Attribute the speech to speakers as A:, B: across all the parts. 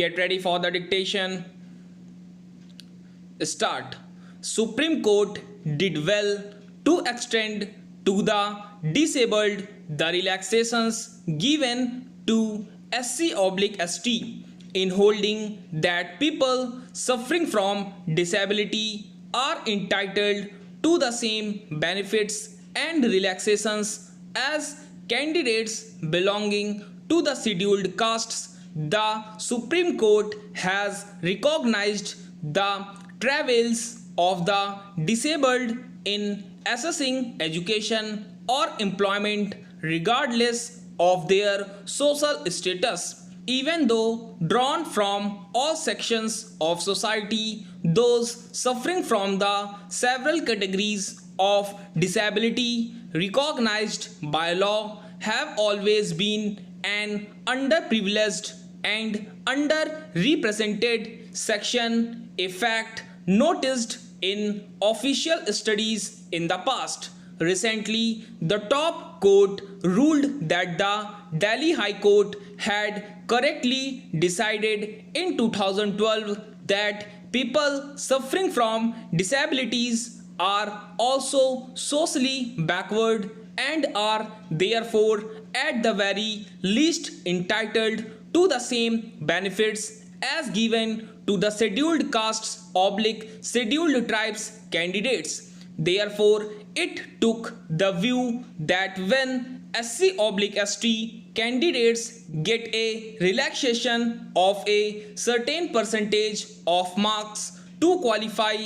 A: Get ready for the dictation. Start. Supreme Court did well to extend to the disabled the relaxations given to SC/ST in holding that people suffering from disability are entitled to the same benefits and relaxations as candidates belonging to the scheduled castes. The Supreme Court has recognized the travails of the disabled in accessing education or employment regardless of their social status. Even though drawn from all sections of society, those suffering from the several categories of disability recognized by law have always been an underprivileged and underrepresented section, a fact noticed in official studies in the past. Recently, the top court ruled that the Delhi High Court had correctly decided in 2012 that people suffering from disabilities are also socially backward and are therefore at the very least entitled to the same benefits as given to the scheduled castes/scheduled tribes candidates. Therefore, it took the view that when SC/ST candidates get a relaxation of a certain percentage of marks to qualify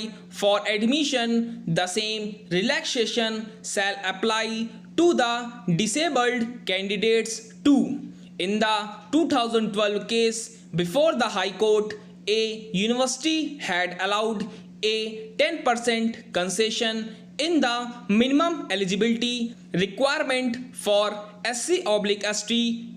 A: for admission, the same relaxation shall apply to the disabled candidates too. In the 2012 case before the High Court, a university had allowed a 10% concession in the minimum eligibility requirement for SC/ST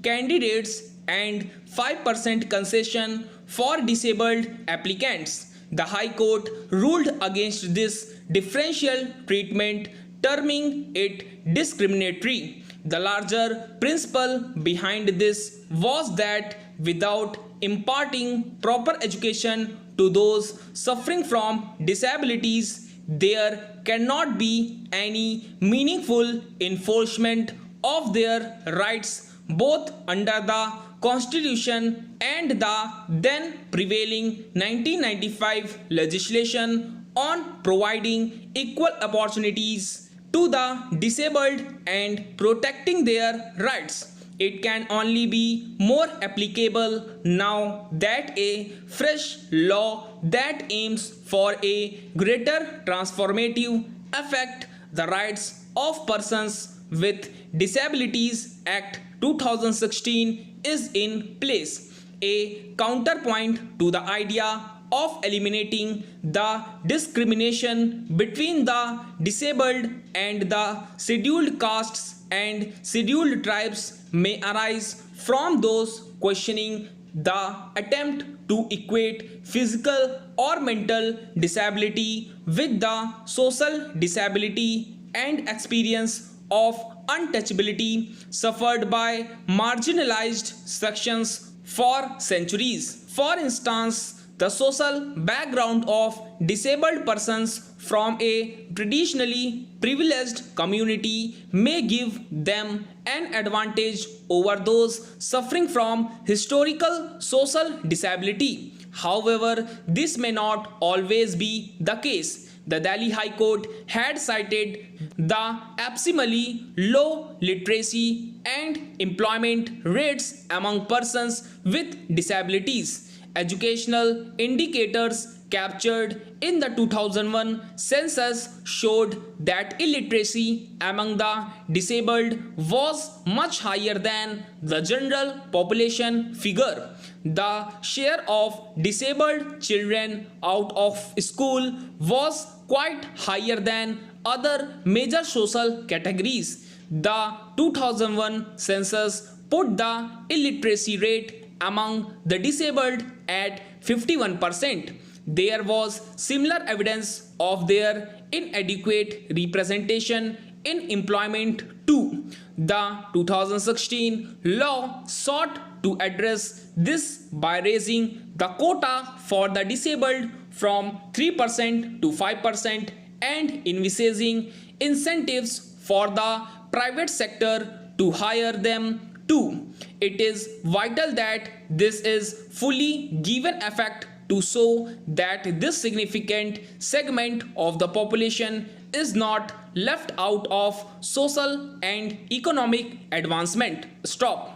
A: candidates and 5% concession for disabled applicants. The High Court ruled against this differential treatment, terming it discriminatory. The larger principle behind this was that without imparting proper education to those suffering from disabilities, there cannot be any meaningful enforcement of their rights both under the Constitution and the then prevailing 1995 legislation on providing equal opportunities to the disabled and protecting their rights. It can only be more applicable now that a fresh law that aims for a greater transformative effect the Rights of Persons with Disabilities Act 2016 is in place. A counterpoint to the idea of eliminating the discrimination between the disabled and the scheduled castes and scheduled tribes may arise from those questioning the attempt to equate physical or mental disability with the social disability and experience of untouchability suffered by marginalized sections for centuries. For instance, the social background of disabled persons from a traditionally privileged community may give them an advantage over those suffering from historical social disability. However, this may not always be the case. The Delhi High Court had cited the abysmally low literacy and employment rates among persons with disabilities. Educational indicators captured in the 2001 census showed that illiteracy among the disabled was much higher than the general population figure. The share of disabled children out of school was quite higher than other major social categories. The 2001 census put the illiteracy rate among the disabled at 51%. There was similar evidence of their inadequate representation in employment too. The 2016 law sought to address this by raising the quota for the disabled from 3% to 5% and envisaging incentives for the private sector to hire them too. It is vital that this is fully given effect to show that this significant segment of the population is not left out of social and economic advancement. Stop.